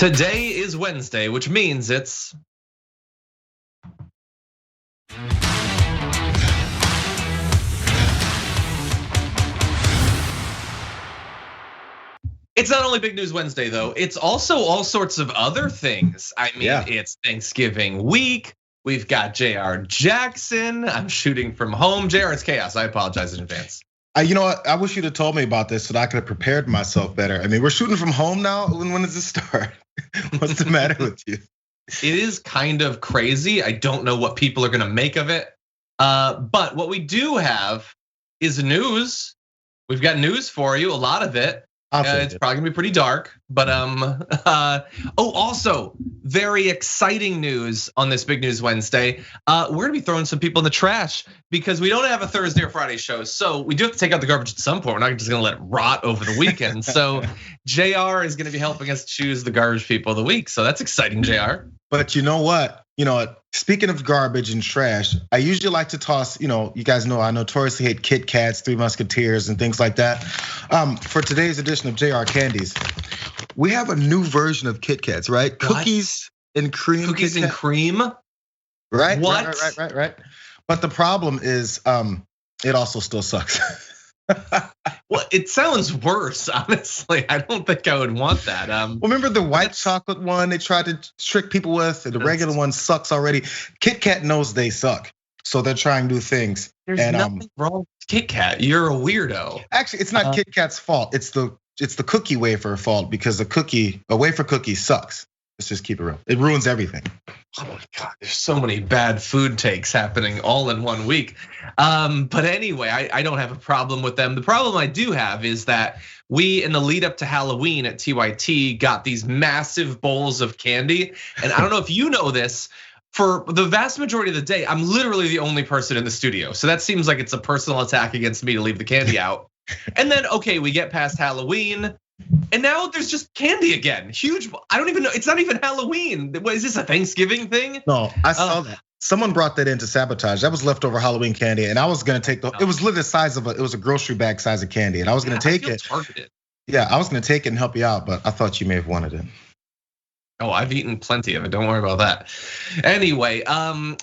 Today is Wednesday, which means it's not only Big News Wednesday though, it's also all sorts of other things. I mean, It's Thanksgiving week. We've got Jayar Jackson. I'm shooting from home. Jayar, it's chaos. I apologize in advance. You know what? I wish you'd have told me about this so that I could have prepared myself better. I mean, we're shooting from home now. When does this start? What's the matter with you? It is kind of crazy. I don't know what people are gonna make of it. But what we do have is news. We've got news for you, a lot of it. It's probably gonna be pretty dark, but also very exciting news on this Big News Wednesday. We're gonna be throwing some people in the trash because we don't have a Thursday or Friday show, so we do have to take out the garbage at some point. We're not just gonna let it rot over the weekend. So Jayar is gonna be helping us choose the garbage people of the week. So that's exciting, Jayar. But you know what? Speaking of garbage and trash, I usually like to toss, you guys know I notoriously hate Kit Kats, Three Musketeers, and things like that. For today's edition of JR Candies, we have a new version of Kit Kats, right? What? Cookies and cream. Cookies and cream? Right, what? Right. But the problem is, it also still sucks. Well, it sounds worse, honestly. I don't think I would want that. Remember the white chocolate one they tried to trick people with? The regular one sucks already. Kit Kat knows they suck, so they're trying new things. There's nothing wrong with Kit Kat. You're a weirdo. Actually, it's not Kit Kat's fault. It's the cookie wafer fault because a wafer cookie sucks. Let's just keep it real. It ruins everything. Oh my God, there's so many bad food takes happening all in one week. But anyway, I don't have a problem with them. The problem I do have is that we, in the lead up to Halloween at TYT, got these massive bowls of candy. And I don't know if you know this, for the vast majority of the day, I'm literally the only person in the studio. So that seems like it's a personal attack against me to leave the candy out. And then, okay, we get past Halloween. And now there's just candy again. Huge. I don't even know. It's not even Halloween. What, is this a Thanksgiving thing? No, I saw that. Someone brought that in to sabotage. That was leftover Halloween candy, and I was gonna take it was literally the size of it was a grocery bag size of candy, and I was gonna take it. Targeted. Yeah, I was gonna take it and help you out, but I thought you may have wanted it. Oh, I've eaten plenty of it. Don't worry about that. Anyway,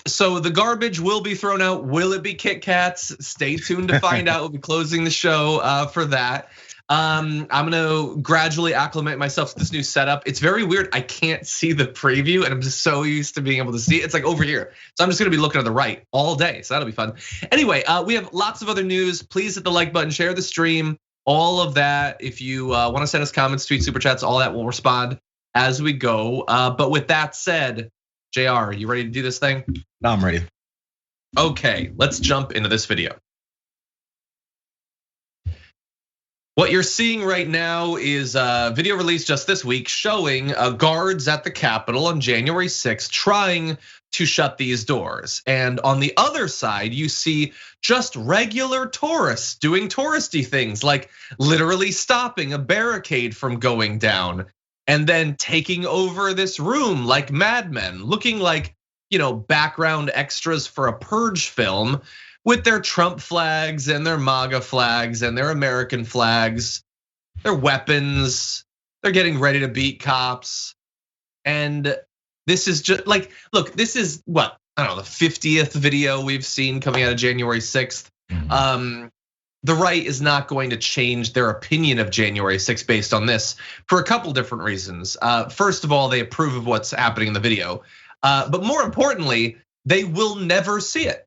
so the garbage will be thrown out. Will it be Kit Kats? Stay tuned to find out. We'll be closing the show for that. I'm gonna gradually acclimate myself to this new setup. It's very weird. I can't see the preview, and I'm just so used to being able to see it. It's like over here. So I'm just gonna be looking to the right all day. So that'll be fun. Anyway, we have lots of other news. Please hit the like button, share the stream, all of that. If you want to send us comments, tweets, super chats, all that, we'll respond as we go. But with that said, JR, you ready to do this thing? No, I'm ready. Okay, let's jump into this video. What you're seeing right now is a video released just this week showing guards at the Capitol on January 6th trying to shut these doors. And on the other side, you see just regular tourists doing touristy things like literally stopping a barricade from going down and then taking over this room like madmen, looking like, background extras for a Purge film, with their Trump flags and their MAGA flags and their American flags, their weapons, they're getting ready to beat cops. And this is just like, look, this is what, I don't know, the 50th video we've seen coming out of January 6th. The right is not going to change their opinion of January 6th based on this for a couple different reasons. First of all, they approve of what's happening in the video. But more importantly, they will never see it.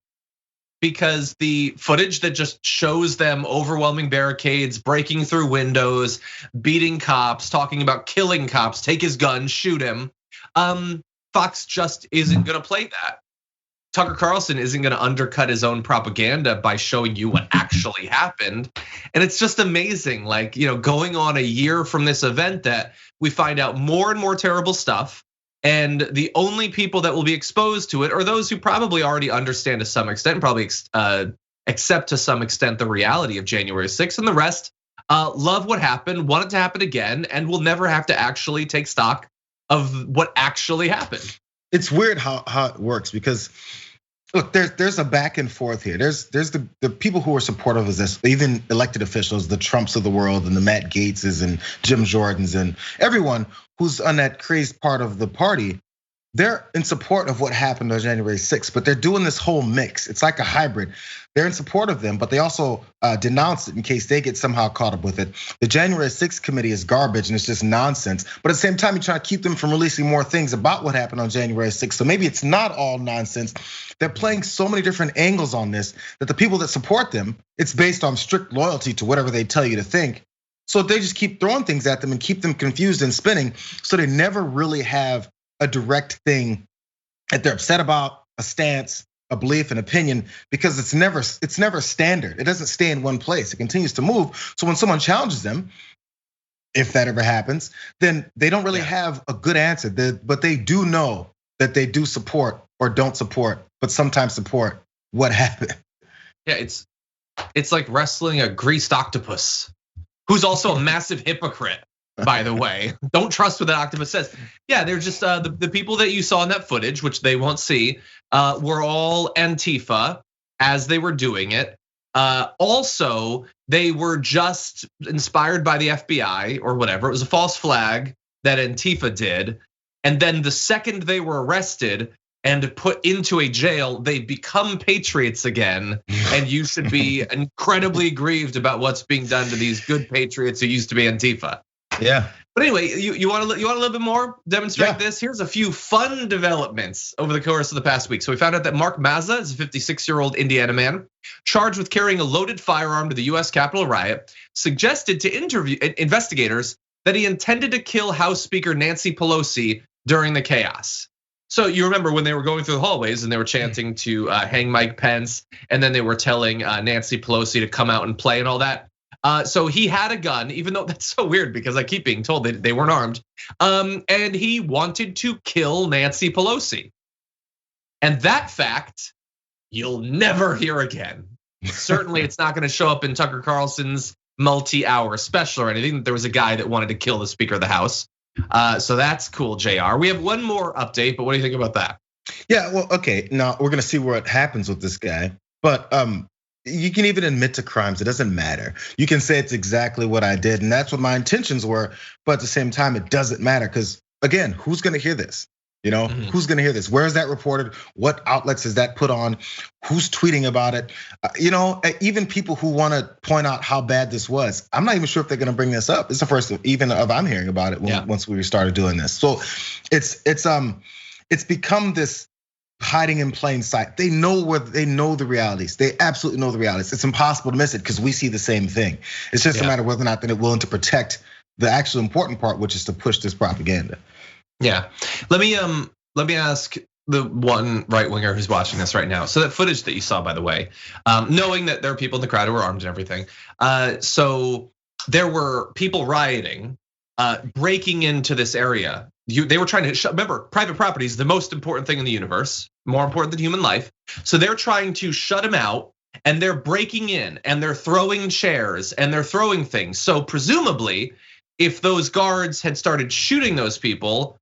Because the footage that just shows them overwhelming barricades, breaking through windows, beating cops, talking about killing cops, take his gun, shoot him. Fox just isn't gonna play that. Tucker Carlson isn't gonna undercut his own propaganda by showing you what actually happened. And it's just amazing, like, going on a year from this event that we find out more and more terrible stuff. And the only people that will be exposed to it are those who probably already understand to some extent, probably accept to some extent the reality of January 6th, and the rest love what happened, want it to happen again, and will never have to actually take stock of what actually happened. It's weird how it works because Look, there's a back and forth here. There's the people who are supportive of this, even elected officials, the Trumps of the world and the Matt Gaetzes and Jim Jordans and everyone who's on that crazed part of the party. They're in support of what happened on January 6th, but they're doing this whole mix. It's like a hybrid. They're in support of them, but they also denounce it in case they get somehow caught up with it. The January 6th committee is garbage and it's just nonsense. But at the same time, you try to keep them from releasing more things about what happened on January 6th. So maybe it's not all nonsense. They're playing so many different angles on this that the people that support them, it's based on strict loyalty to whatever they tell you to think. So they just keep throwing things at them and keep them confused and spinning. So they never really have a direct thing that they're upset about, a stance, a belief, an opinion, because it's never standard. It doesn't stay in one place. It continues to move. So when someone challenges them, if that ever happens, then they don't really have a good answer. But they do know that they do support or don't support, but sometimes support what happened. Yeah, it's like wrestling a greased octopus, who's also a massive hypocrite. By the way, don't trust what that octopus says. Yeah, they're just the people that you saw in that footage, which they won't see, were all Antifa as they were doing it. Also, they were just inspired by the FBI or whatever. It was a false flag that Antifa did. And then the second they were arrested and put into a jail, they become patriots again. And you should be incredibly grieved about what's being done to these good patriots who used to be Antifa. Yeah. But anyway, you want a little bit more demonstrate this? Here's a few fun developments over the course of the past week. So we found out that Mark Mazza is a 56-year-old Indiana man charged with carrying a loaded firearm to the US Capitol riot, suggested to interview investigators that he intended to kill House Speaker Nancy Pelosi during the chaos. So you remember when they were going through the hallways and they were chanting to hang Mike Pence, and then they were telling Nancy Pelosi to come out and play and all that. So he had a gun, even though that's so weird because I keep being told that they weren't armed. And he wanted to kill Nancy Pelosi. And that fact, you'll never hear again. Certainly it's not gonna show up in Tucker Carlson's multi-hour special or anything, that there was a guy that wanted to kill the Speaker of the House. So that's cool, Jayar. We have one more update, but what do you think about that? Yeah, well, okay, now we're gonna see what happens with this guy. But you can even admit to crimes, it doesn't matter. You can say it's exactly what I did, and that's what my intentions were, but at the same time, it doesn't matter, because again, who's gonna hear this? Who's gonna hear this? Where is that reported? What outlets is that put on? Who's tweeting about it? Even people who wanna point out how bad this was, I'm not even sure if they're gonna bring this up. It's the first even of I'm hearing about it once we started doing this. So it's become this hiding in plain sight. They know the realities. They absolutely know the realities. It's impossible to miss it because we see the same thing. It's just a matter of whether or not they're willing to protect the actual important part, which is to push this propaganda. Yeah, let me ask the one right winger who's watching this right now. So that footage that you saw, by the way, knowing that there are people in the crowd who are armed and everything. So there were people rioting, breaking into this area. They were trying to remember, private property is the most important thing in the universe, more important than human life. So they're trying to shut him out, and they're breaking in, and they're throwing chairs, and they're throwing things. So presumably, if those guards had started shooting those people,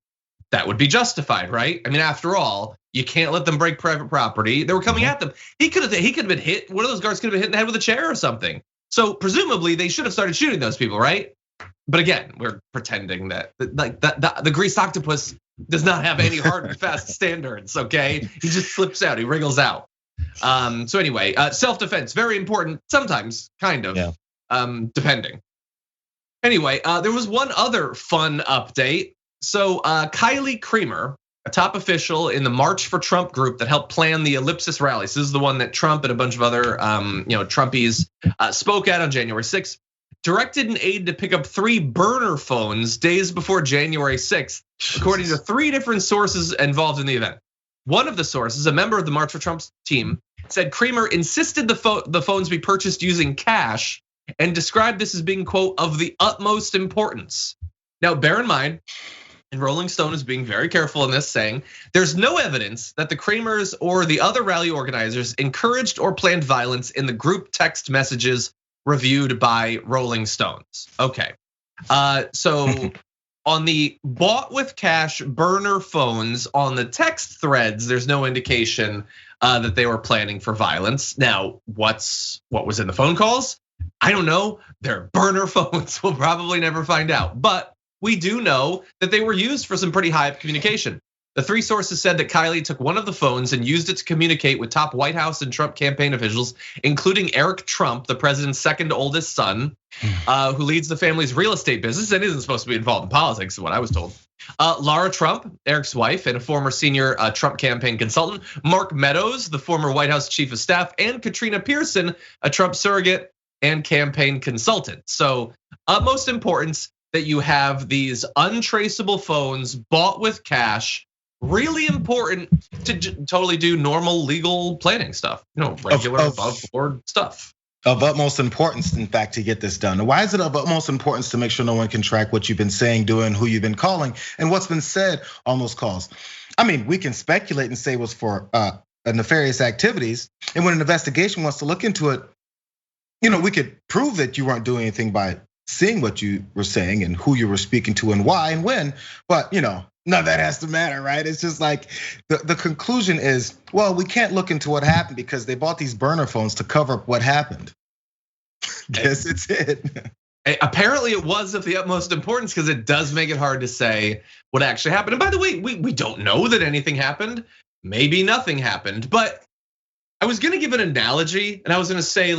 that would be justified, right? I mean, after all, you can't let them break private property. They were coming at them. He could have been hit. One of those guards could have been hit in the head with a chair or something. So presumably, they should have started shooting those people, right? But again, we're pretending that the greased octopus does not have any hard and fast standards, okay? He just slips out, he wriggles out. So anyway, self-defense, very important, sometimes, kind of, depending. Anyway, there was one other fun update. So Kylie Creamer, a top official in the March for Trump group that helped plan the Ellipsis rallies. This is the one that Trump and a bunch of other Trumpies spoke at on January 6th. Directed an aide to pick up 3 burner phones days before January 6th, according to 3 different sources involved in the event. One of the sources, a member of the March for Trump's team, said Creamer insisted the phones be purchased using cash and described this as being, quote, of the utmost importance. Now, bear in mind, and Rolling Stone is being very careful in this, saying there's no evidence that the Creamers or the other rally organizers encouraged or planned violence in the group text messages reviewed by Rolling Stones. Okay, so on the bought with cash burner phones on the text threads, there's no indication that they were planning for violence. Now, what was in the phone calls? I don't know. They're burner phones. We'll probably never find out. But we do know that they were used for some pretty high communication. The three sources said that Kylie took one of the phones and used it to communicate with top White House and Trump campaign officials, including Eric Trump, the president's second oldest son, who leads the family's real estate business and isn't supposed to be involved in politics, is what I was told. Lara Trump, Eric's wife, and a former senior Trump campaign consultant, Mark Meadows, the former White House chief of staff, and Katrina Pearson, a Trump surrogate and campaign consultant. So, utmost importance that you have these untraceable phones bought with cash. Really important to totally do normal legal planning stuff, regular above board stuff. Of utmost importance, in fact, to get this done. Why is it of utmost importance to make sure no one can track what you've been saying, doing, who you've been calling, and what's been said on those calls? I mean, we can speculate and say it was for nefarious activities, and when an investigation wants to look into it, we could prove that you weren't doing anything by seeing what you were saying and who you were speaking to and why and when, but none of that has to matter, right? It's just like the conclusion is, well, we can't look into what happened because they bought these burner phones to cover up what happened. Guess it's it. Apparently it was of the utmost importance because it does make it hard to say what actually happened. And by the way, we don't know that anything happened. Maybe nothing happened, but I was gonna give an analogy and I was gonna say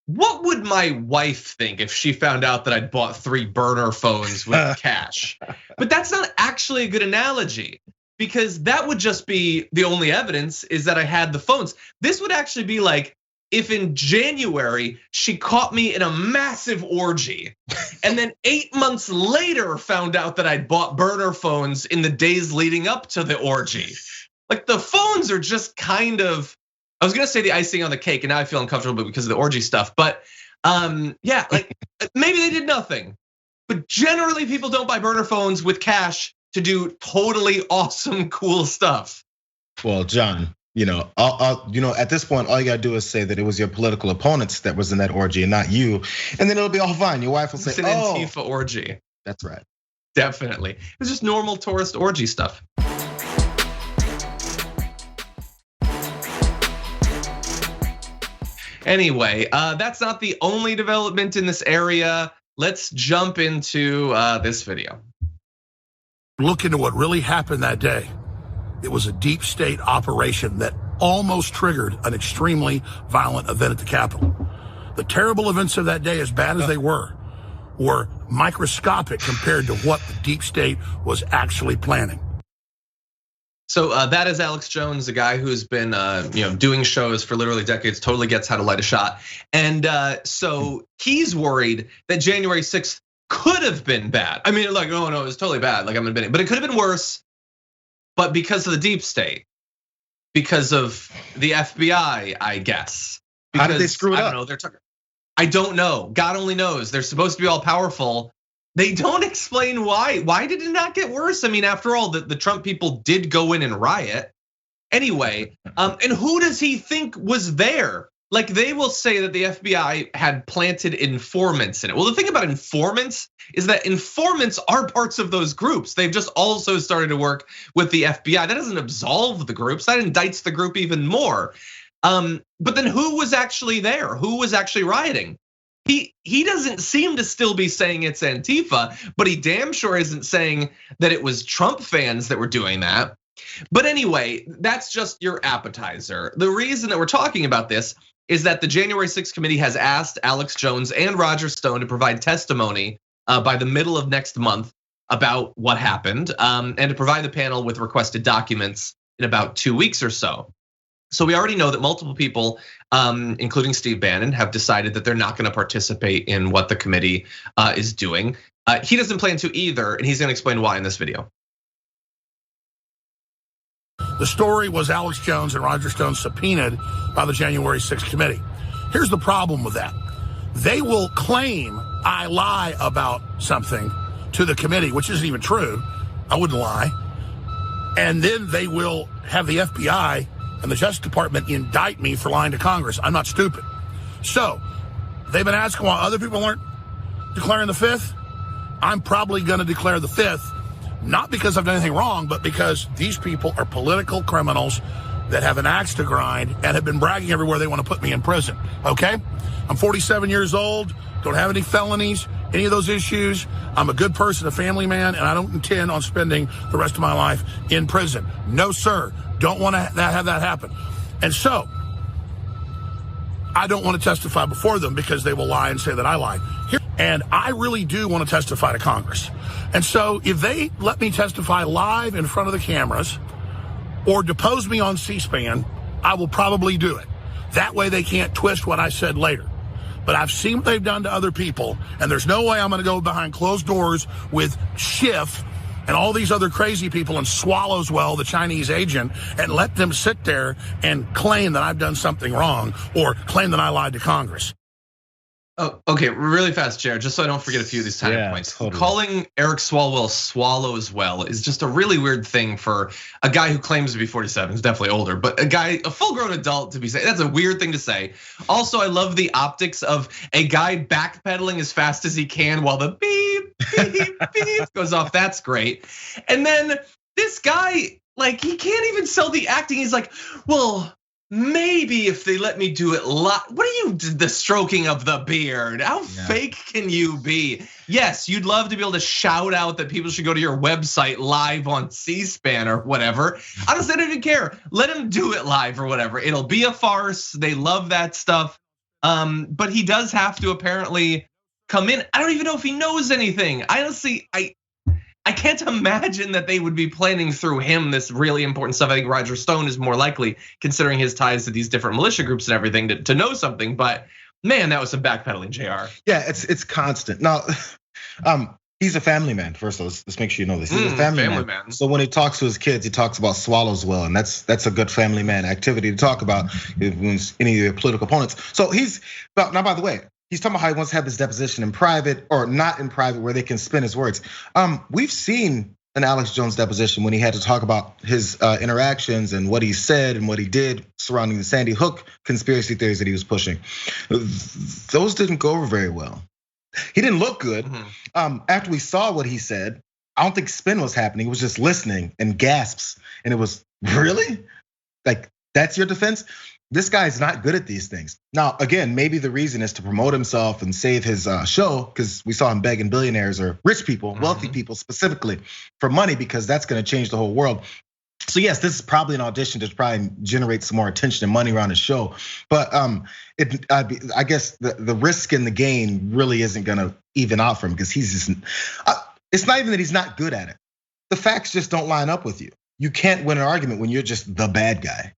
what would my wife think if she found out that I'd bought 3 burner phones with cash? But that's not actually a good analogy because that would just be the only evidence is that I had the phones. This would actually be like if in January she caught me in a massive orgy and then 8 months later found out that I'd bought burner phones in the days leading up to the orgy. Like the phones are just kind of, I was gonna say the icing on the cake, and now I feel uncomfortable because of the orgy stuff. But yeah, maybe they did nothing. But generally, people don't buy burner phones with cash to do totally awesome, cool stuff. Well, John, at this point, all you gotta do is say that it was your political opponents that was in that orgy and not you, and then it'll be all fine. Your wife will say, "It's an Antifa orgy." That's right. Definitely, it's just normal tourist orgy stuff. Anyway, that's not the only development in this area. Let's jump into this video. Look into what really happened that day. It was a deep state operation that almost triggered an extremely violent event at the Capitol. The terrible events of that day, as bad as they were microscopic compared to what the deep state was actually planning. So that is Alex Jones, the guy who's been doing shows for literally decades, totally gets how to light a shot. And so he's worried that January 6th could have been bad. I mean, oh no, it was totally bad. I'm admitting, but it could have been worse. But because of the deep state, because of the FBI, I guess. Because, how did they screw it up? I don't know. God only knows. They're supposed to be all powerful. They don't explain why. Why did it not get worse? I mean, after all, the Trump people did go in and riot. Anyway, and who does he think was there? They will say that the FBI had planted informants in it. Well, the thing about informants is that informants are parts of those groups. They've just also started to work with the FBI. That doesn't absolve the groups. That indicts the group even more. But then who was actually there? Who was actually rioting? He doesn't seem to still be saying it's Antifa, but he damn sure isn't saying that it was Trump fans that were doing that. But anyway, that's just your appetizer. The reason that we're talking about this is that the January 6th committee has asked Alex Jones and Roger Stone to provide testimony by the middle of next month about what happened, and to provide the panel with requested documents in about 2 weeks or so. So we already know that multiple people, including Steve Bannon, have decided that they're not going to participate in what the committee is doing. He doesn't plan to either, and he's going to explain why in this video. The story was Alex Jones and Roger Stone subpoenaed by the January 6th committee. Here's the problem with that. They will claim I lie about something to the committee, which isn't even true. I wouldn't lie. And then they will have the FBI and the Justice Department indict me for lying to Congress. I'm not stupid. So they've been asking why other people aren't declaring the 5th. I'm probably gonna declare the 5th, not because I've done anything wrong, but because these people are political criminals that have an axe to grind and have been bragging everywhere they want to put me in prison, okay? I'm 47 years old, don't have any felonies, any of those issues. I'm a good person, a family man, and I don't intend on spending the rest of my life in prison. No, sir. Don't want to have that happen. And so, I don't want to testify before them because they will lie and say that I lied. And I really do want to testify to Congress. And so if they let me testify live in front of the cameras or depose me on C-SPAN, I will probably do it. That way they can't twist what I said later. But I've seen what they've done to other people, and there's no way I'm going to go behind closed doors with Schiff and all these other crazy people and Swallowswell, the Chinese agent, and let them sit there and claim that I've done something wrong or claim that I lied to Congress. Oh, okay, really fast, Jared, just so I don't forget a few of these tiny points. Totally. Calling Eric Swalwell Swallowswell is just a really weird thing for a guy who claims to be 47, who's definitely older, but a full-grown adult to be saying, that's a weird thing to say. Also, I love the optics of a guy backpedaling as fast as he can while the beep, beep, beep goes off. That's great. And then this guy, like, he can't even sell the acting. He's like, well, maybe if they let me do it live. What are you, the stroking of the beard? How fake can you be? Yes, you'd love to be able to shout out that people should go to your website live on C-SPAN or whatever. Honestly, I don't even care. Let him do it live or whatever. It'll be a farce. They love that stuff. But he does have to apparently come in. I don't even know if he knows anything. Honestly, I can't imagine that they would be planning through him this really important stuff. I think Roger Stone is more likely, considering his ties to these different militia groups and everything, to know something. But man, that was some backpedaling, Jayar. Yeah, it's constant. Now, he's a family man. First, let's make sure you know this. He's a family man. So when he talks to his kids, he talks about Swallowswell, and that's a good family man activity to talk about with any of your political opponents. So now, by the way, he's talking about how he wants to have this deposition in private or not in private where they can spin his words. We've seen an Alex Jones deposition when he had to talk about his interactions and what he said and what he did surrounding the Sandy Hook conspiracy theories that he was pushing. Those didn't go over very well. He didn't look good. After we saw what he said, I don't think spin was happening. It was just listening and gasps. And it was, really? Like, that's your defense? This guy's not good at these things. Now, again, maybe the reason is to promote himself and save his show, because we saw him begging billionaires or rich people, wealthy people specifically, for money, because that's gonna change the whole world. So yes, this is probably an audition to probably generate some more attention and money around his show. But I guess the risk and the gain really isn't gonna even out for him, because he's just, it's not even that he's not good at it. The facts just don't line up with you. You can't win an argument when you're just the bad guy.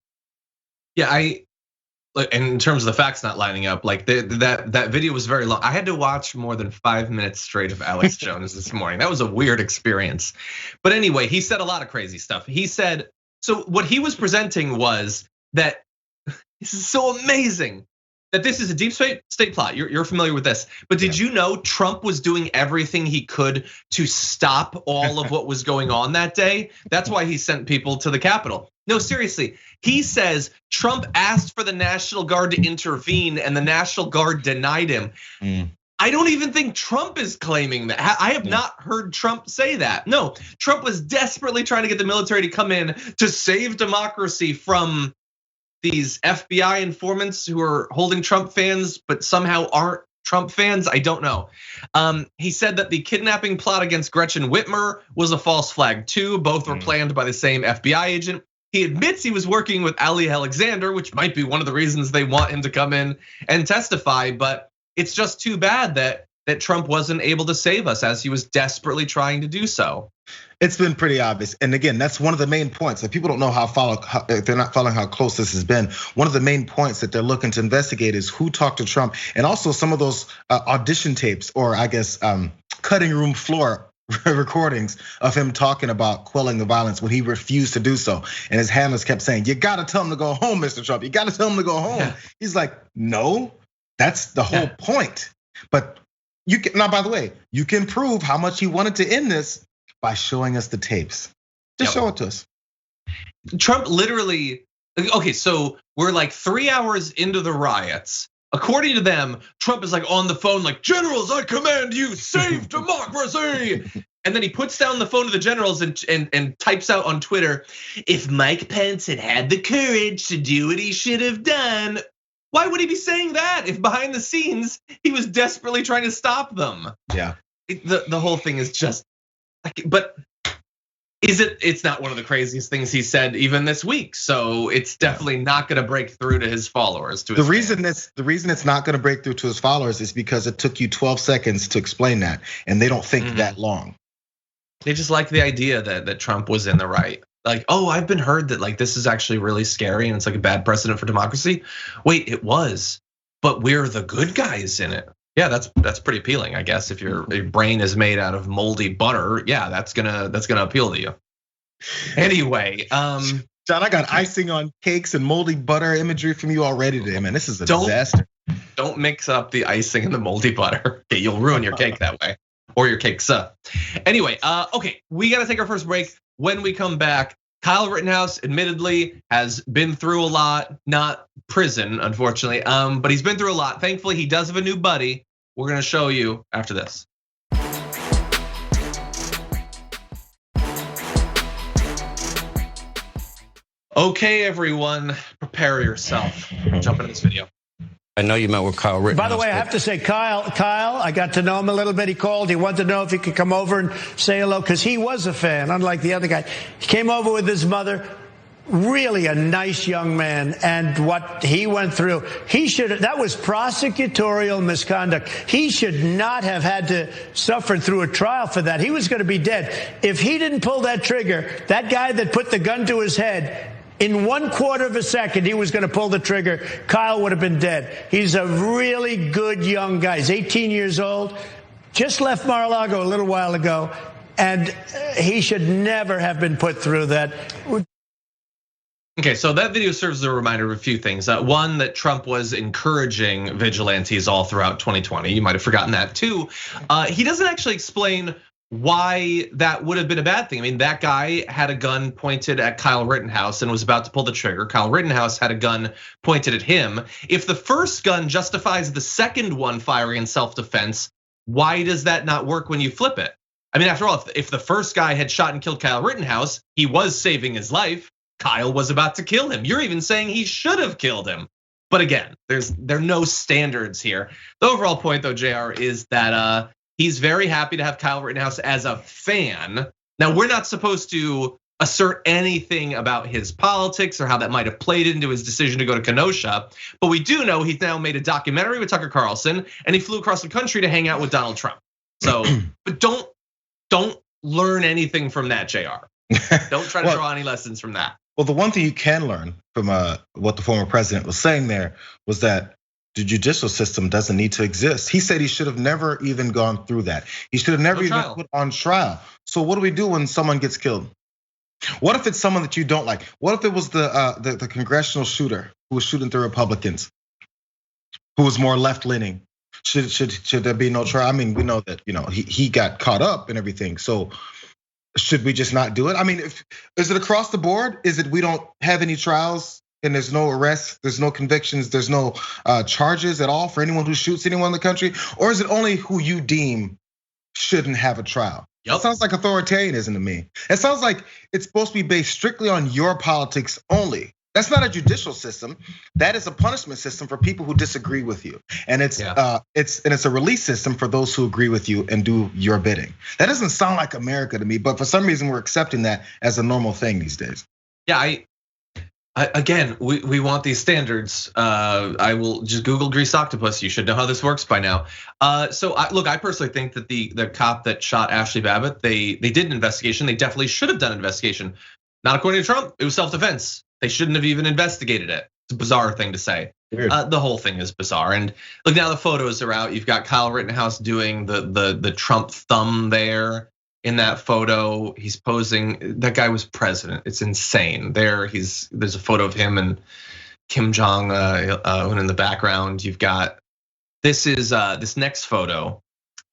Yeah, and in terms of the facts not lining up, like that video was very long. I had to watch more than 5 minutes straight of Alex Jones this morning. That was a weird experience. But anyway, he said a lot of crazy stuff. He said, so what he was presenting was that this is so amazing, that this is a deep state plot. You're familiar with this, but did you know Trump was doing everything he could to stop all of what was going on that day? That's why he sent people to the Capitol. No, seriously, he says Trump asked for the National Guard to intervene and the National Guard denied him. I don't even think Trump is claiming that. I have not heard Trump say that. No, Trump was desperately trying to get the military to come in to save democracy from these FBI informants who are holding Trump fans, but somehow aren't Trump fans. I don't know. He said that the kidnapping plot against Gretchen Whitmer was a false flag too. Both were planned by the same FBI agent. He admits he was working with Ali Alexander, which might be one of the reasons they want him to come in and testify. But it's just too bad that Trump wasn't able to save us as he was desperately trying to do so. It's been pretty obvious. And again, that's one of the main points. If people don't know if they're not following how close this has been, one of the main points that they're looking to investigate is who talked to Trump, and also some of those audition tapes, or I guess cutting room floor recordings of him talking about quelling the violence when he refused to do so. And his handlers kept saying, you gotta tell him to go home, Mr. Trump. You gotta tell him to go home. He's like, no, that's the whole point. But you can, now, by the way, you can prove how much he wanted to end this by showing us the tapes. Just show it to us. Trump literally, okay, so we're like 3 hours into the riots. According to them, Trump is like on the phone, like, generals, I command you, save democracy. And then he puts down the phone to the generals and types out on Twitter, if Mike Pence had had the courage to do what he should have done, why would he be saying that if behind the scenes he was desperately trying to stop them? Yeah. The whole thing is just, but it's not one of the craziest things he said even this week. So it's definitely not gonna break through to his followers. The reason it's not gonna break through to his followers is because it took you 12 seconds to explain that, and they don't think that long. They just like the idea that Trump was in the right. Like, oh, I've been heard that like this is actually really scary and it's like a bad precedent for democracy. Wait, it was, but we're the good guys in it. Yeah, that's pretty appealing, I guess. If your brain is made out of moldy butter, yeah, that's gonna appeal to you. Anyway, John, I got icing on cakes and moldy butter imagery from you already today, man. This is a disaster. Don't mix up the icing and the moldy butter. Okay, you'll ruin your cake that way. Or your cakes. Anyway, okay, we gotta take our first break. When we come back, Kyle Rittenhouse admittedly has been through a lot, not prison, unfortunately, but he's been through a lot. Thankfully, he does have a new buddy. We're gonna show you after this. Okay, everyone, prepare yourself. Jump into this video. I know you met with Kyle Rittenhouse. By the way, I have to say, Kyle, I got to know him a little bit. He called. He wanted to know if he could come over and say hello because he was a fan, unlike the other guy. He came over with his mother. Really a nice young man, and what he went through, that was prosecutorial misconduct. He should not have had to suffer through a trial for that. He was going to be dead. If he didn't pull that trigger, that guy that put the gun to his head, in 1/4 of a second, he was going to pull the trigger. Kyle would have been dead. He's a really good young guy. He's 18 years old, just left Mar-a-Lago a little while ago, and he should never have been put through that. Okay, so that video serves as a reminder of a few things. One, that Trump was encouraging vigilantes all throughout 2020. You might have forgotten that too. He doesn't actually explain why that would have been a bad thing. I mean, that guy had a gun pointed at Kyle Rittenhouse and was about to pull the trigger. Kyle Rittenhouse had a gun pointed at him. If the first gun justifies the second one firing in self-defense, why does that not work when you flip it? I mean, after all, if the first guy had shot and killed Kyle Rittenhouse, he was saving his life. Kyle was about to kill him. You're even saying he should have killed him. But again, there are no standards here. The overall point though, Jayar, is that he's very happy to have Kyle Rittenhouse as a fan. Now, we're not supposed to assert anything about his politics or how that might have played into his decision to go to Kenosha, but we do know he's now made a documentary with Tucker Carlson and he flew across the country to hang out with Donald Trump. So, but don't learn anything from that, Jayar. Don't try to draw any lessons from that. Well, the one thing you can learn from what the former president was saying there was that the judicial system doesn't need to exist. He said he should have never even gone through that. He should have never even put on trial. So what do we do when someone gets killed? What if it's someone that you don't like? What if it was the congressional shooter who was shooting through Republicans, who was more left-leaning? Should there be no trial? I mean, we know that he got caught up and everything. So should we just not do it? I mean, is it across the board? Is it we don't have any trials and there's no arrests, there's no convictions, there's no charges at all for anyone who shoots anyone in the country? Or is it only who you deem shouldn't have a trial? Yep. It sounds like authoritarianism to me. It sounds like it's supposed to be based strictly on your politics only. That's not a judicial system. That is a punishment system for people who disagree with you, and it's a release system for those who agree with you and do your bidding. That doesn't sound like America to me, but for some reason we're accepting that as a normal thing these days. Yeah, again, we want these standards. I will just Google greased octopus. You should know how this works by now. So look, I personally think that the cop that shot Ashley Babbitt, they did an investigation. They definitely should have done an investigation. Not according to Trump. It was self-defense. They shouldn't have even investigated it. It's a bizarre thing to say. The whole thing is bizarre. And look, now the photos are out. You've got Kyle Rittenhouse doing the Trump thumb there in that photo. He's posing. That guy was president. It's insane. There's a photo of him and Kim Jong Un in the background. You've got this next photo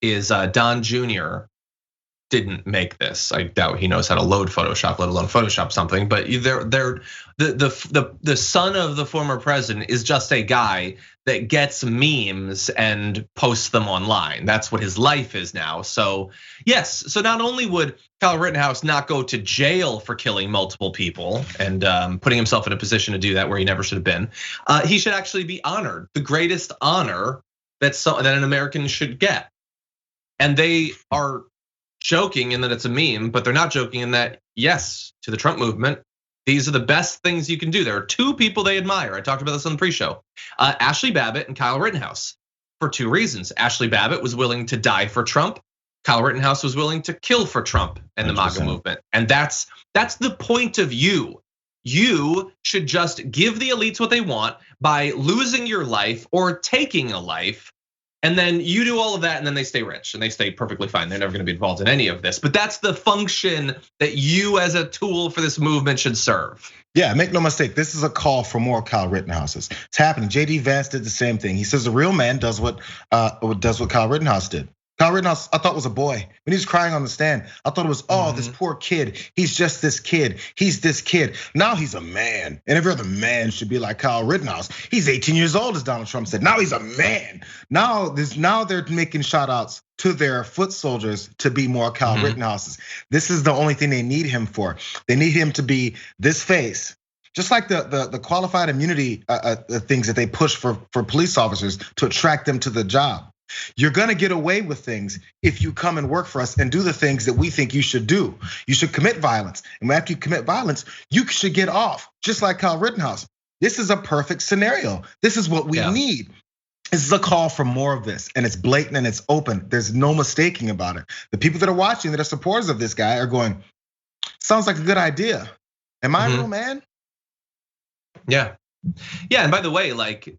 is Don Jr. didn't make this. I doubt he knows how to load Photoshop, let alone Photoshop something. But the son of the former president is just a guy that gets memes and posts them online. That's what his life is now. So yes, so not only would Kyle Rittenhouse not go to jail for killing multiple people and putting himself in a position to do that where he never should have been, he should actually be honored, the greatest honor that an American should get. And they are joking in that it's a meme, but they're not joking in that, yes, to the Trump movement, these are the best things you can do. There are two people they admire. I talked about this on the pre-show. Ashley Babbitt and Kyle Rittenhouse, for two reasons. Ashley Babbitt was willing to die for Trump. Kyle Rittenhouse was willing to kill for Trump and the 100%. MAGA movement. And that's the point of you. You should just give the elites what they want by losing your life or taking a life. And then you do all of that and then they stay rich and they stay perfectly fine. They're never gonna be involved in any of this. But that's the function that you as a tool for this movement should serve. Yeah, make no mistake, this is a call for more Kyle Rittenhouses. It's happening. JD Vance did the same thing. He says the real man does what Kyle Rittenhouse did. Kyle Rittenhouse, I thought was a boy. When he was crying on the stand, I thought it was, this poor kid. He's just this kid. He's this kid. Now he's a man. And every other man should be like Kyle Rittenhouse. He's 18 years old, as Donald Trump said. Now he's a man. Now they're making shout outs to their foot soldiers to be more Kyle Rittenhouses. This is the only thing they need him for. They need him to be this face. Just like the qualified immunity things that they push for police officers to attract them to the job. You're gonna get away with things if you come and work for us and do the things that we think you should do. You should commit violence. And after you commit violence, you should get off, just like Kyle Rittenhouse. This is a perfect scenario. This is what we need. This is a call for more of this, and it's blatant and it's open. There's no mistaking about it. The people that are watching that are supporters of this guy are going, sounds like a good idea. Am I a real man? Yeah. And by the way, like,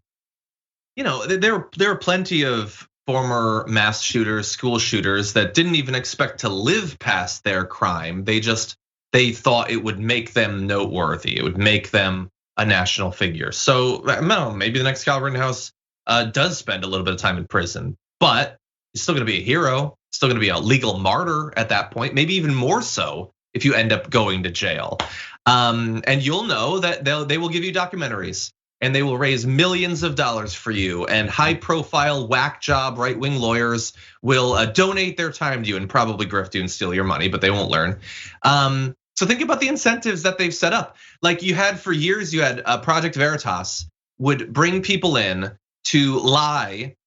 there are plenty of former mass shooters, school shooters that didn't even expect to live past their crime. They thought it would make them noteworthy. It would make them a national figure. So maybe the next Kyle Rittenhouse does spend a little bit of time in prison, but he's still gonna be a hero, still gonna be a legal martyr at that point, maybe even more so if you end up going to jail. And you'll know that they will give you documentaries. And they will raise millions of dollars for you, and high-profile whack job right-wing lawyers will donate their time to you and probably grift you and steal your money, but they won't learn. So think about the incentives that they've set up. Like you had for years, you had Project Veritas would bring people in to lie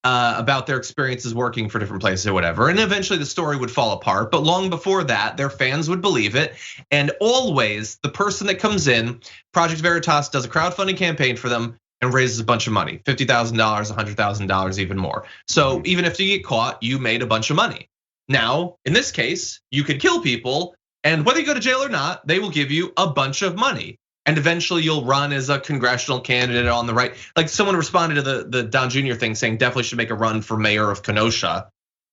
about their experiences working for different places or whatever. And eventually the story would fall apart. But long before that, their fans would believe it. And always the person that comes in, Project Veritas does a crowdfunding campaign for them and raises a bunch of money, $50,000, $100,000, even more. So even if you get caught, you made a bunch of money. Now, in this case, you could kill people, and whether you go to jail or not, they will give you a bunch of money. And eventually you'll run as a congressional candidate on the right. Like someone responded to the Don Jr. thing saying definitely should make a run for mayor of Kenosha.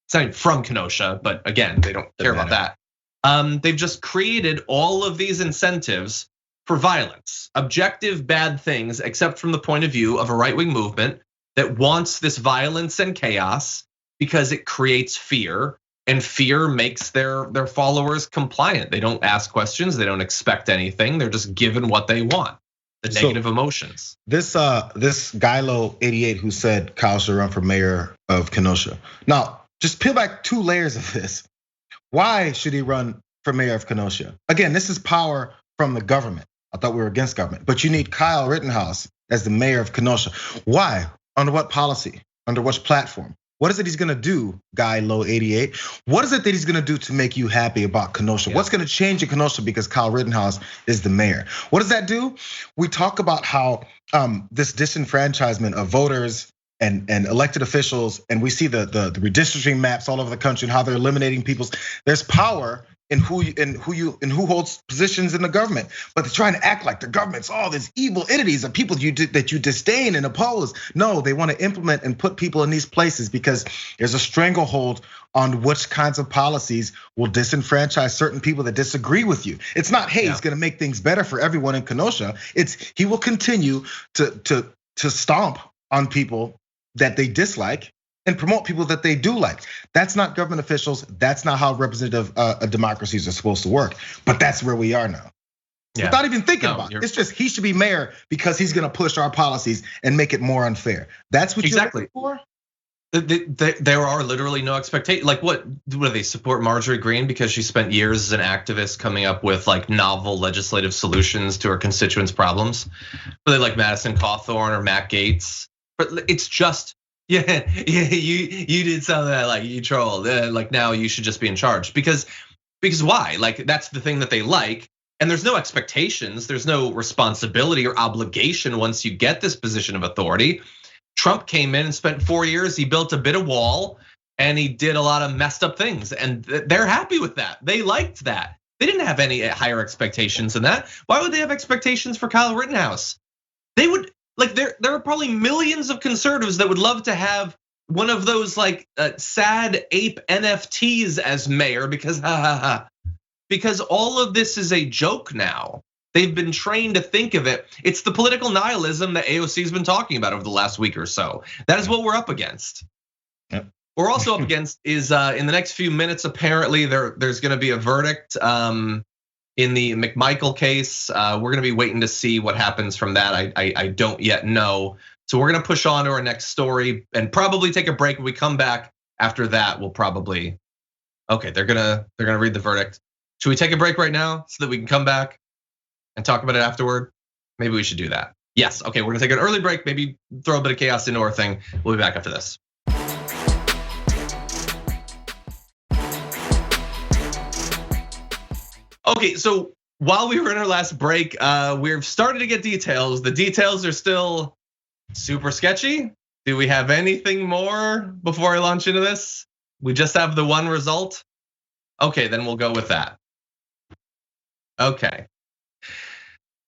It's not even from Kenosha, but again, they don't care about that. They've just created all of these incentives for violence, objective bad things, except from the point of view of a right-wing movement that wants this violence and chaos because it creates fear. And fear makes their followers compliant. They don't ask questions. They don't expect anything. They're just given what they want. The negative emotions. This Guylo 88 who said Kyle should run for mayor of Kenosha. Now, just peel back 2 layers of this. Why should he run for mayor of Kenosha? Again, this is power from the government. I thought we were against government, but you need Kyle Rittenhouse as the mayor of Kenosha. Why? Under what policy? Under which platform? What is it he's gonna do, Guy Low 88? What is it that he's gonna do to make you happy about Kenosha? What's gonna change in Kenosha because Kyle Rittenhouse is the mayor? What does that do? We talk about how this disenfranchisement of voters and elected officials, and we see the redistricting maps all over the country and how they're eliminating people's. There's power in who holds positions in the government, but they're trying to act like the government's all these evil entities of people that you disdain and oppose. No, they want to implement and put people in these places because there's a stranglehold on which kinds of policies will disenfranchise certain people that disagree with you. It's not, hey, he's gonna make things better for everyone in Kenosha. It's he will continue to stomp on people that they dislike and promote people that they do like. That's not government officials. That's not how representative democracies are supposed to work. But that's where we are now. Yeah. Without even thinking about it. It's just he should be mayor because he's gonna push our policies and make it more unfair. That's what you're looking for? There are literally no expectations. Like what do they support Marjorie Greene because she spent years as an activist coming up with like novel legislative solutions to her constituents' problems? Or they like Madison Cawthorn or Matt Gaetz? But it's just, yeah, you did something that like you trolled. Like now you should just be in charge because why? Like that's the thing that they like. And there's no expectations, there's no responsibility or obligation once you get this position of authority. Trump came in and spent 4 years, he built a bit of wall and he did a lot of messed up things and they're happy with that. They liked that. They didn't have any higher expectations than that. Why would they have expectations for Kyle Rittenhouse? They would, like there are probably millions of conservatives that would love to have one of those like sad ape NFTs as mayor because because all of this is a joke now. They've been trained to think of it. It's the political nihilism that AOC has been talking about over the last week or so. That is what we're up against. Yep. We're also up against is in the next few minutes, apparently there's gonna be a verdict in the McMichael case. We're gonna be waiting to see what happens from that. I don't yet know. So we're gonna push on to our next story and probably take a break. When we come back after that, we'll probably, okay, they're gonna read the verdict. Should we take a break right now so that we can come back and talk about it afterward? Maybe we should do that. Yes, okay, we're gonna take an early break, maybe throw a bit of chaos into our thing. We'll be back after this. Okay, so while we were in our last break, we've started to get details. The details are still super sketchy. Do we have anything more before I launch into this? We just have the one result? Okay, then we'll go with that. Okay.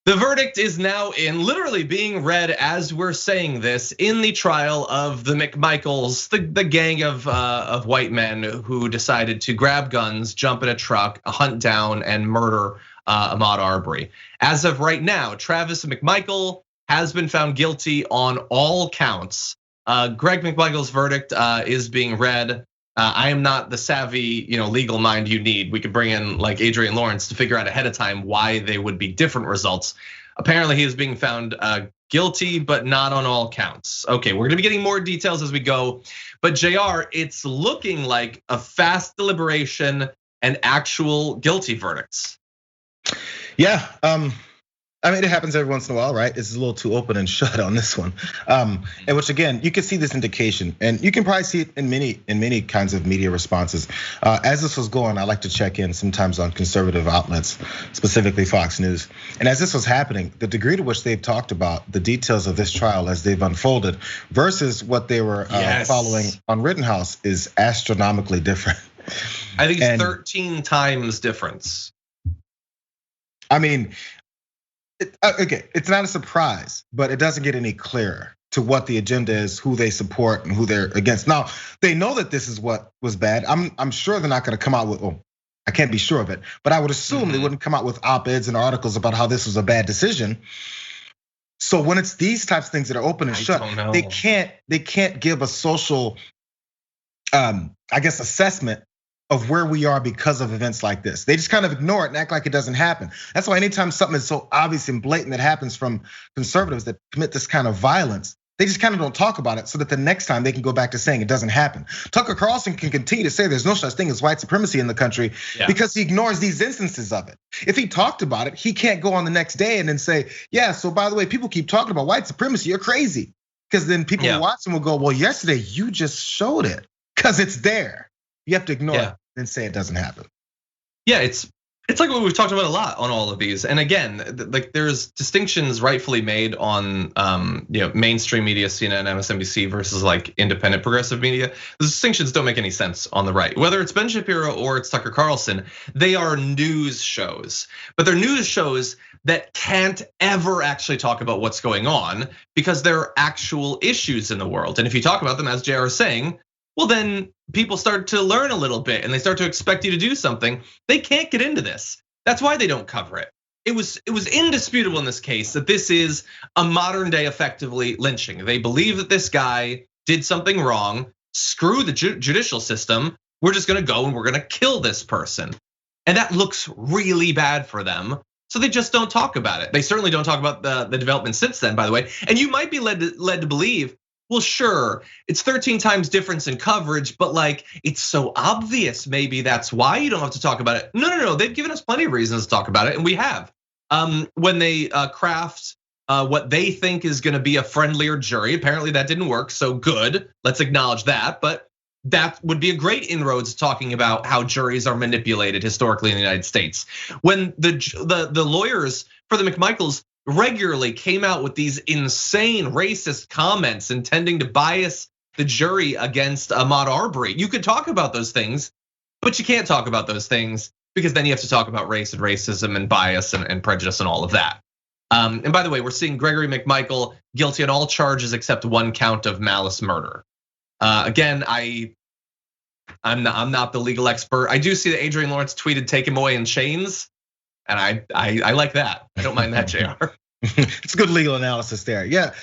The verdict is now literally being read as we're saying this in the trial of the McMichaels, the gang of white men who decided to grab guns, jump in a truck, hunt down and murder Ahmaud Arbery. As of right now, Travis McMichael has been found guilty on all counts. Greg McMichael's verdict is being read. I am not the savvy, legal mind you need. We could bring in like Adrian Lawrence to figure out ahead of time why they would be different results. Apparently he is being found guilty, but not on all counts. Okay, we're gonna be getting more details as we go. But Jayar, it's looking like a fast deliberation and actual guilty verdicts. Yeah, I mean, it happens every once in a while, right? It's a little too open and shut on this one, and which again, you can see this indication, and you can probably see it in many kinds of media responses. As this was going, I like to check in sometimes on conservative outlets, specifically Fox News. And as this was happening, the degree to which they've talked about the details of this trial as they've unfolded versus what they were following on Rittenhouse is astronomically different. I think it's 13 times difference. I mean, okay, it's not a surprise, but it doesn't get any clearer to what the agenda is, who they support and who they're against. Now, they know that this is what was bad. I'm sure they're not gonna come out with, I can't be sure of it, but I would assume they wouldn't come out with op-eds and articles about how this was a bad decision. So when it's these types of things that are open and shut, they can't give a social, assessment of where we are because of events like this. They just kind of ignore it and act like it doesn't happen. That's why anytime something is so obvious and blatant that happens from conservatives that commit this kind of violence, they just kind of don't talk about it so that the next time they can go back to saying it doesn't happen. Tucker Carlson can continue to say there's no such thing as white supremacy in the country because he ignores these instances of it. If he talked about it, he can't go on the next day and then say, yeah, so by the way, people keep talking about white supremacy, you're crazy. Because then people who watch him will go, well, yesterday you just showed it because it's there. You have to ignore it and say it doesn't happen. Yeah, it's like what we've talked about a lot on all of these. And again, like there's distinctions rightfully made on mainstream media, CNN, MSNBC versus like independent progressive media. Those distinctions don't make any sense on the right. Whether it's Ben Shapiro or it's Tucker Carlson, they are news shows. But they're news shows that can't ever actually talk about what's going on because there are actual issues in the world. And if you talk about them, as Jayar is saying, well, then people start to learn a little bit and they start to expect you to do something. They can't get into this. That's why they don't cover it. It was indisputable in this case that this is a modern day effectively lynching. They believe that this guy did something wrong. screw the judicial system. We're just gonna go and we're gonna kill this person. And that looks really bad for them. So they just don't talk about it. They certainly don't talk about the development since then, by the way. And you might be led to believe, well, sure, it's 13 times difference in coverage, but like it's so obvious, maybe that's why you don't have to talk about it. No, they've given us plenty of reasons to talk about it, and we have. When they craft what they think is gonna be a friendlier jury, apparently that didn't work, so good, let's acknowledge that. But that would be a great inroads talking about how juries are manipulated historically in the United States. When the lawyers for the McMichaels regularly came out with these insane racist comments intending to bias the jury against Ahmaud Arbery, you could talk about those things, but you can't talk about those things because then you have to talk about race and racism and bias and prejudice and all of that. And by the way, we're seeing Gregory McMichael guilty on all charges except one count of malice murder. Again, I'm not the legal expert. I do see that Adrian Lawrence tweeted "Take him away in chains," and I like that. I don't mind that, Jayar. It's good legal analysis there. Yeah.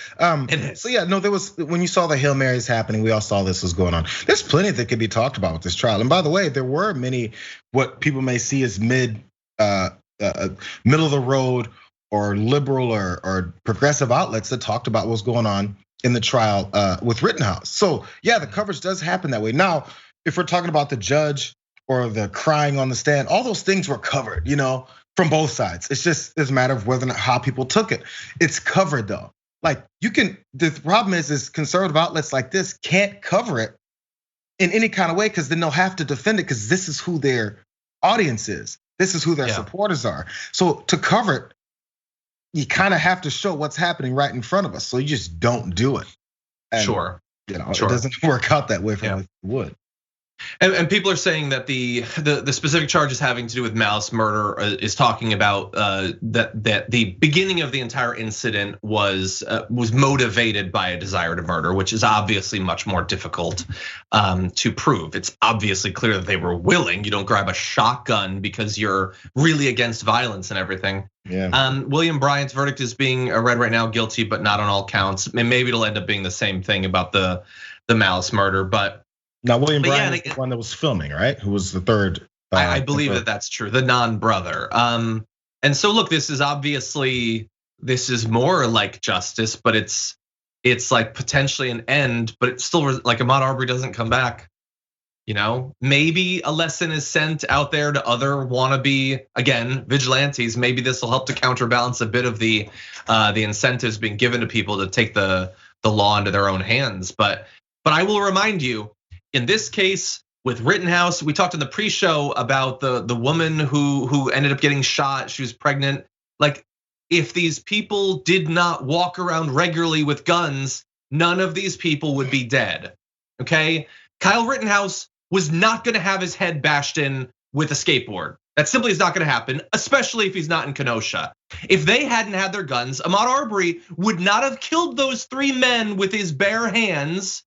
So yeah, no, there was, when you saw the Hail Marys happening, we all saw this was going on. There's plenty that could be talked about with this trial. And by the way, there were many what people may see as middle of the road or liberal or progressive outlets that talked about what's going on in the trial with Rittenhouse. So yeah, the coverage does happen that way. Now, if we're talking about the judge or the crying on the stand, all those things were covered, from both sides. It's a matter of whether or not how people took it. It's covered though. Like the problem is conservative outlets like this can't cover it in any kind of way because then they'll have to defend it because this is who their audience is. This is who their supporters are. So to cover it, you kind of have to show what's happening right in front of us. So you just don't do it. And, sure. It doesn't work out that way from what you would. And people are saying that the specific charges having to do with malice murder is talking about that the beginning of the entire incident was motivated by a desire to murder, which is obviously much more difficult to prove. It's obviously clear that they were willing. You don't grab a shotgun because you're really against violence and everything. Yeah. William Bryant's verdict is being read right now, guilty but not on all counts. And maybe it'll end up being the same thing about the malice murder, but. Now, William Bryant is the one that was filming, right? Who was the third? I believe that that's true, the non-brother. And so look, this is more like justice, but it's like potentially an end, but it's still like Ahmaud Arbery doesn't come back. Maybe a lesson is sent out there to other wannabe, again, vigilantes. Maybe this will help to counterbalance a bit of the incentives being given to people to take the law into their own hands. But I will remind you, in this case with Rittenhouse, we talked in the pre-show about the woman who ended up getting shot. She was pregnant. Like, if these people did not walk around regularly with guns, none of these people would be dead. Okay, Kyle Rittenhouse was not going to have his head bashed in with a skateboard. That simply is not going to happen, especially if he's not in Kenosha. If they hadn't had their guns, Ahmaud Arbery would not have killed those 3 men with his bare hands.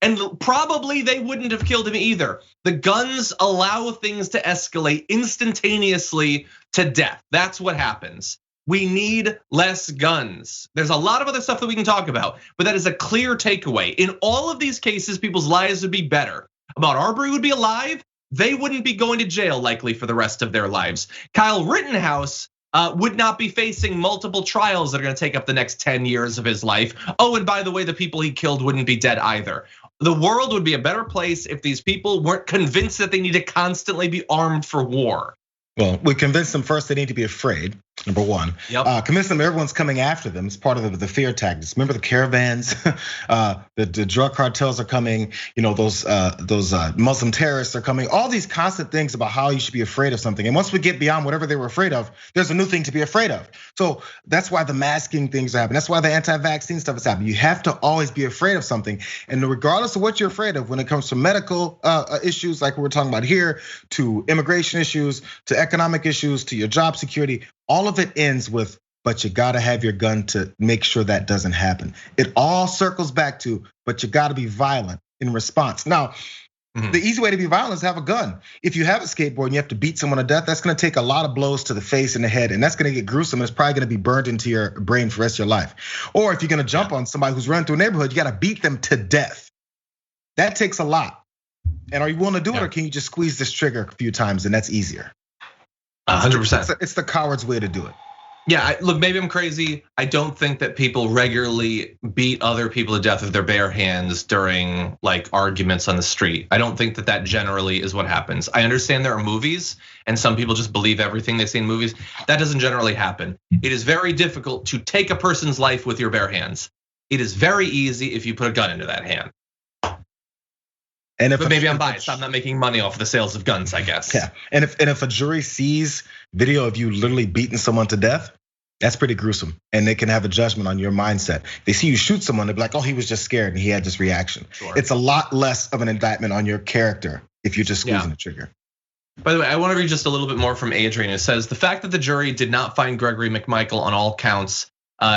And probably they wouldn't have killed him either. The guns allow things to escalate instantaneously to death. That's what happens. We need less guns. There's a lot of other stuff that we can talk about, but that is a clear takeaway. In all of these cases, people's lives would be better. Ahmaud Arbery would be alive. They wouldn't be going to jail likely for the rest of their lives. Kyle Rittenhouse would not be facing multiple trials that are gonna take up the next 10 years of his life. Oh, and by the way, the people he killed wouldn't be dead either. The world would be a better place if these people weren't convinced that they need to constantly be armed for war. Well, we convinced them first they need to be afraid, number one. Convince them everyone's coming after them. It's part of the fear tactics. Remember the caravans, the drug cartels are coming, those Muslim terrorists are coming. All these constant things about how you should be afraid of something. And once we get beyond whatever they were afraid of, there's a new thing to be afraid of. So that's why the masking things are happening. That's why the anti-vaccine stuff is happening. You have to always be afraid of something. And regardless of what you're afraid of, when it comes to medical issues like we're talking about here, to immigration issues, to economic issues, to your job security, all of it ends with, but you gotta have your gun to make sure that doesn't happen. It all circles back to, but you gotta be violent in response. Now, the easy way to be violent is to have a gun. If you have a skateboard and you have to beat someone to death, that's gonna take a lot of blows to the face and the head, and that's gonna get gruesome, and it's probably gonna be burned into your brain for the rest of your life. Or if you're gonna jump on somebody who's running through a neighborhood, you gotta beat them to death. That takes a lot. And are you willing to do it, Yeah. or can you just squeeze this trigger a few times and that's easier? 100%. It's the coward's way to do it. Yeah, look, maybe I'm crazy. I don't think that people regularly beat other people to death with their bare hands during like arguments on the street. I don't think that that generally is what happens. I understand there are movies and some people just believe everything they see in movies. That doesn't generally happen. It is very difficult to take a person's life with your bare hands. It is very easy if you put a gun into that hand. And but maybe I'm biased. I'm not making money off the sales of guns, I guess. Yeah, and if a jury sees video of you literally beating someone to death, that's pretty gruesome. And they can have a judgment on your mindset. They see you shoot someone, they'll be like, oh, he was just scared and he had this reaction. Sure. It's a lot less of an indictment on your character if you're just squeezing the trigger. By the way, I want to read just a little bit more from Adrian. It says, the fact that the jury did not find Gregory McMichael on all counts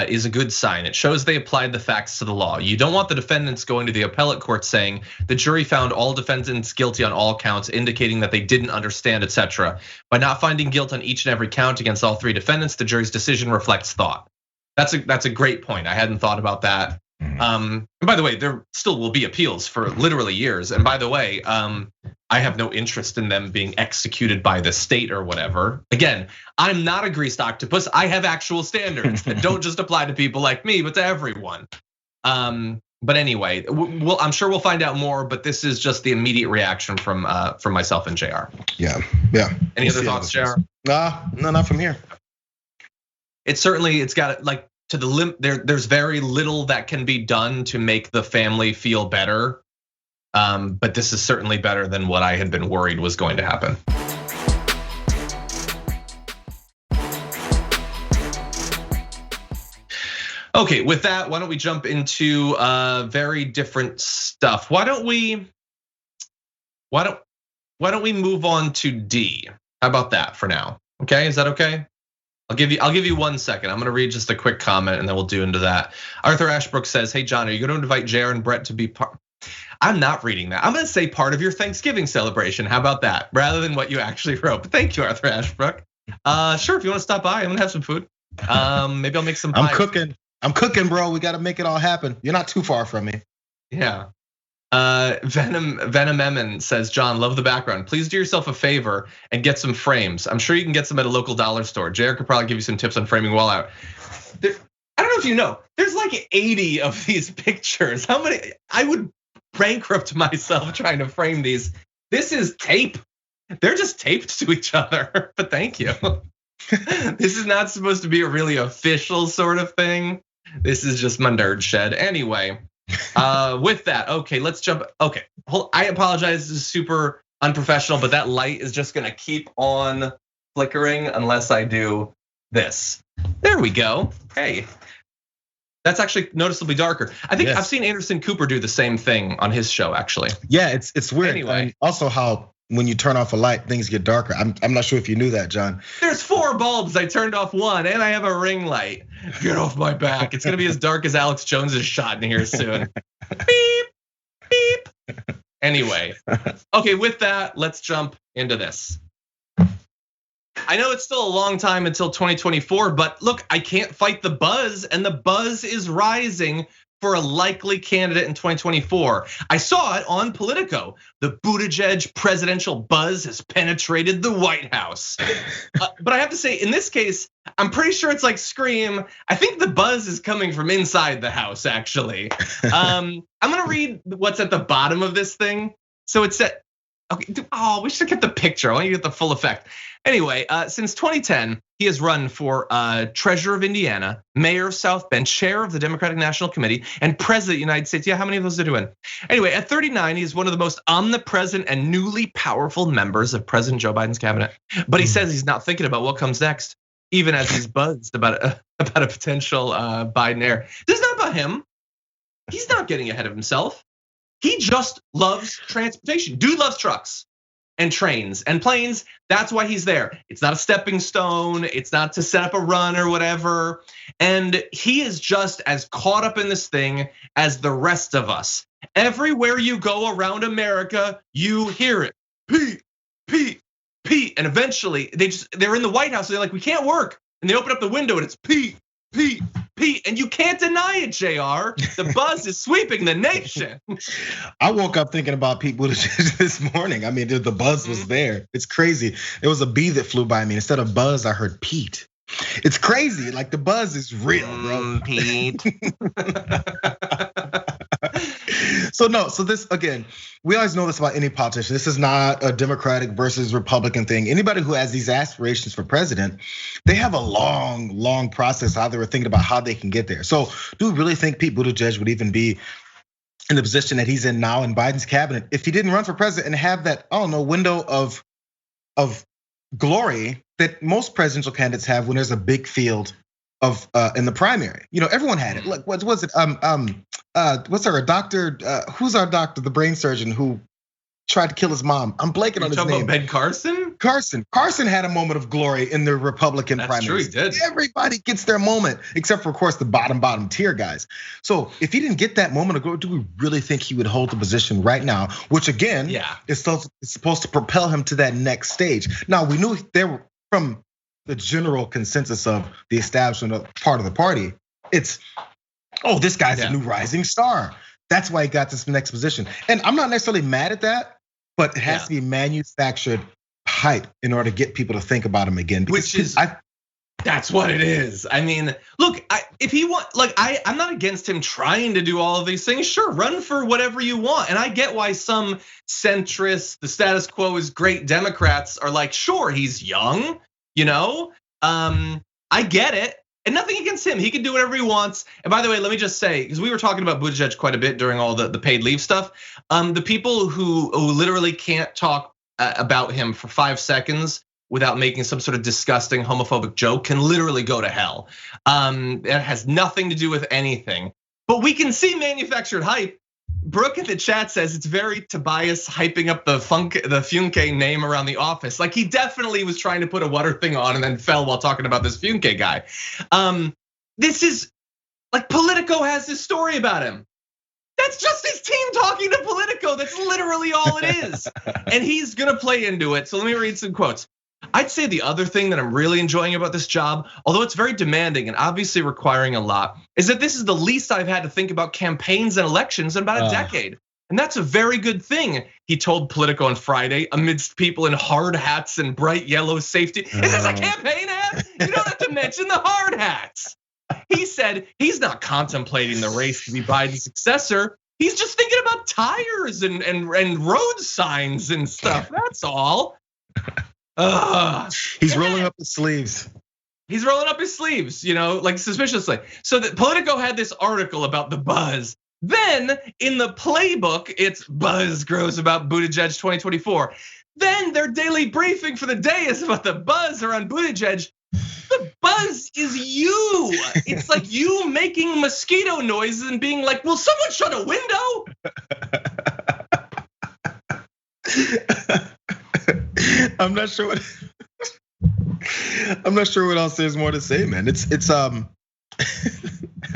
is a good sign. It shows they applied the facts to the law. You don't want the defendants going to the appellate court saying the jury found all defendants guilty on all counts, indicating that they didn't understand, etc. By not finding guilt on each and every count against all three defendants, the jury's decision reflects thought. That's a great point. I hadn't thought about that. And by the way, there still will be appeals for literally years. And by the way, I have no interest in them being executed by the state or whatever. Again, I'm not a greased octopus. I have actual standards that don't just apply to people like me, but to everyone. But anyway, I'm sure we'll find out more. But this is just the immediate reaction from myself and Jayar. Yeah. Any other thoughts, Jayar? No, not from here. It's got like to the limit. There's very little that can be done to make the family feel better. But this is certainly better than what I had been worried was going to happen. Okay, with that, why don't we jump into very different stuff? Why don't we move on to D? How about that for now? Okay, is that okay? I'll give you 1 second. I'm gonna read just a quick comment and then we'll do into that. Arthur Ashbrook says, hey John, are you gonna invite Jayar and Brett to be part? I'm not reading that. I'm gonna say part of your Thanksgiving celebration. How about that? Rather than what you actually wrote. But thank you, Arthur Ashbrook. Sure, if you wanna stop by, I'm gonna have some food. Maybe I'll make some pie. I'm cooking, bro. We gotta make it all happen. You're not too far from me. Yeah. Venom Emin says, John, love the background. Please do yourself a favor and get some frames. I'm sure you can get some at a local dollar store. Jayar could probably give you some tips on framing wall art. I don't know if you know, there's like 80 of these pictures. How many? I would bankrupt myself trying to frame these. This is tape. They're just taped to each other, but thank you. This is not supposed to be a really official sort of thing. This is just my nerd shed. Anyway, with that, okay, let's jump. Okay, I apologize, this is super unprofessional, but that light is just gonna keep on flickering unless I do this. There we go. Hey, that's actually noticeably darker. I think I've seen Anderson Cooper do the same thing on his show, actually. Yeah, it's weird. Anyway, and also how when you turn off a light, things get darker. I'm not sure if you knew that, John. There's 4 bulbs. I turned off 1, and I have a ring light. Get off my back. It's gonna be as dark as Alex Jones's shot in here soon. Beep, beep. Anyway, okay, with that, let's jump into this. I know it's still a long time until 2024, but look, I can't fight the buzz, and the buzz is rising for a likely candidate in 2024. I saw it on Politico. The Buttigieg presidential buzz has penetrated the White House. But I have to say, in this case, I'm pretty sure it's like Scream. I think the buzz is coming from inside the house, actually. I'm gonna read what's at the bottom of this thing. So it said, okay, oh, we should have kept the picture. I want you to get the full effect. Anyway, since 2010, he has run for treasurer of Indiana, mayor of South Bend, chair of the Democratic National Committee, and president of the United States. Yeah, how many of those did he win? Anyway, at 39, he's one of the most omnipresent and newly powerful members of President Joe Biden's cabinet. But he says he's not thinking about what comes next, even as he's buzzed about a potential Biden heir. This is not about him. He's not getting ahead of himself. He just loves transportation. Dude loves trucks and trains and planes. That's why he's there. It's not a stepping stone. It's not to set up a run or whatever. And he is just as caught up in this thing as the rest of us. Everywhere you go around America, you hear it. Pete, Pete, Pete. And eventually they're in the White House. They're like, we can't work. And they open up the window and it's Pete, Pete, and you can't deny it, Jayar. The buzz is sweeping the nation. I woke up thinking about Pete Buttigieg this morning. I mean, the buzz was there. It's crazy. There was a bee that flew by me. Instead of buzz, I heard Pete. It's crazy. Like the buzz is real, bro. Pete. So this again, we always know this about any politician. This is not a Democratic versus Republican thing. Anybody who has these aspirations for president, they have a long process how they were thinking about how they can get there. So do we really think Pete Buttigieg would even be in the position that he's in now in Biden's cabinet if he didn't run for president and have that, I don't know, window of glory that most presidential candidates have when there's a big field of in the primary? You know, everyone had it. Look, what was it? What's our doctor? Who's our doctor? The brain surgeon who tried to kill his mom. I'm blanking on his name. About Ben Carson? Carson had a moment of glory in the Republican primaries. True, he did. Everybody gets their moment, except for, of course, the bottom tier guys. So if he didn't get that moment of glory, do we really think he would hold the position right now? Which again, is supposed to propel him to that next stage. Now we knew there were, from the general consensus of the establishment part of the party, it's, oh, this guy's a new rising star. That's why he got this next position. And I'm not necessarily mad at that, but it has to be manufactured hype in order to get people to think about him again. That's what it is. I mean, look, if he want, like, I'm not against him trying to do all of these things. Sure, run for whatever you want. And I get why some centrists, the status quo is great Democrats are like, sure, he's young, you know? I get it. And nothing against him. He can do whatever he wants. And by the way, let me just say, because we were talking about Buttigieg quite a bit during all the paid leave stuff. The people who literally can't talk about him for 5 seconds without making some sort of disgusting homophobic joke can literally go to hell. It has nothing to do with anything. But we can see manufactured hype. Brooke in the chat says it's very Tobias hyping up the Funke name around the office. Like he definitely was trying to put a water thing on and then fell while talking about this Funke guy. This is like Politico has this story about him. That's just his team talking to Politico. That's literally all it is. And he's gonna play into it. So let me read some quotes. I'd say the other thing that I'm really enjoying about this job, although it's very demanding and obviously requiring a lot, is that this is the least I've had to think about campaigns and elections in about a decade. And that's a very good thing, he told Politico on Friday, amidst people in hard hats and bright yellow safety. Is this a campaign ad? You don't have to mention the hard hats. He said he's not contemplating the race to be Biden's successor. He's just thinking about tires and road signs and stuff, that's all. He's rolling up his sleeves. He's rolling up his sleeves, you know, like suspiciously. So that Politico had this article about the buzz. Then in the playbook, it's buzz grows about Buttigieg 2024. Then their daily briefing for the day is about the buzz around Buttigieg. The buzz is you. It's like you making mosquito noises and being like, will someone shut a window? I'm not sure what else there's more to say, man. It's I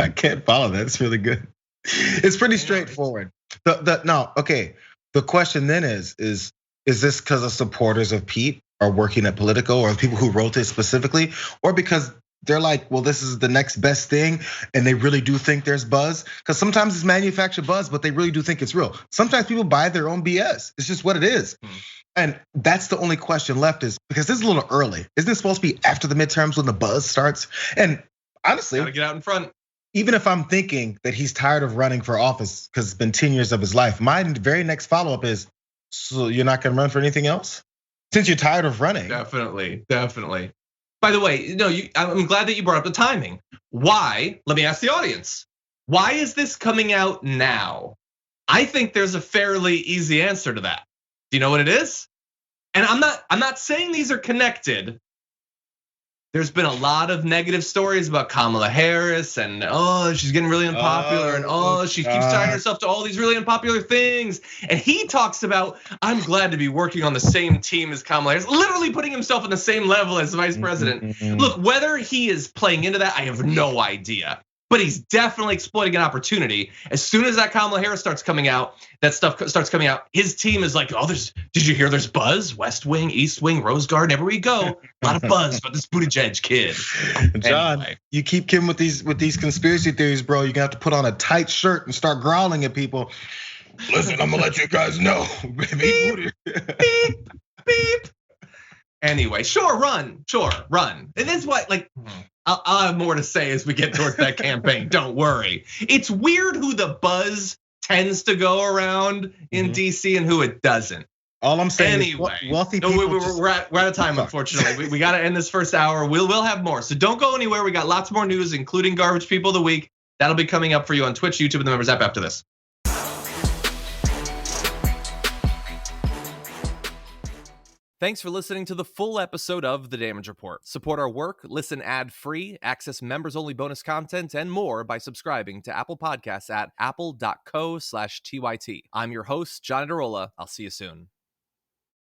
can't follow that. It's really good. It's pretty straightforward. The question then is this because of supporters of Pete are working at Politico or people who wrote this specifically, or because they're like, well, this is the next best thing, and they really do think there's buzz? Because sometimes it's manufactured buzz, but they really do think it's real. Sometimes people buy their own BS. It's just what it is. And that's the only question left, is because this is a little early. Isn't it supposed to be after the midterms when the buzz starts? And honestly, gotta get out in front. Even if I'm thinking that he's tired of running for office because it's been 10 years of his life, my very next follow-up is, so you're not gonna run for anything else? Since you're tired of running. Definitely. By the way, I'm glad that you brought up the timing. Why? Let me ask the audience. Why is this coming out now? I think there's a fairly easy answer to that. Do you know what it is? And I'm not saying these are connected. There's been a lot of negative stories about Kamala Harris and she's getting really unpopular and she keeps tying herself to all these really unpopular things. And he talks about, I'm glad to be working on the same team as Kamala Harris, literally putting himself on the same level as vice president. Look, whether he is playing into that, I have no idea. but he's definitely exploiting an opportunity. As soon as that Kamala Harris starts coming out, that stuff starts coming out, his team is like, oh, did you hear there's buzz? West Wing, East Wing, Rose Garden, everywhere we go, a lot of buzz about this Buttigieg kid. John, anyway. You keep Kim with these conspiracy theories, bro. You're gonna have to put on a tight shirt and start growling at people. Listen, I'm gonna let you guys know. Beep, beep, beep. Anyway, sure, run. And that's why, like, I'll have more to say as we get towards that campaign. Don't worry. It's weird who the buzz tends to go around in DC and who it doesn't. All I'm saying anyway, is wealthy people. We're out of time, unfortunately. We got to end this first hour. We'll have more. So don't go anywhere. We got lots more news, including Garbage People of the Week. That'll be coming up for you on Twitch, YouTube, and the Members app after this. Thanks for listening to the full episode of The Damage Report. Support our work, listen ad-free, access members-only bonus content, and more by subscribing to Apple Podcasts at apple.co/TYT. I'm your host, John Adarola. I'll see you soon.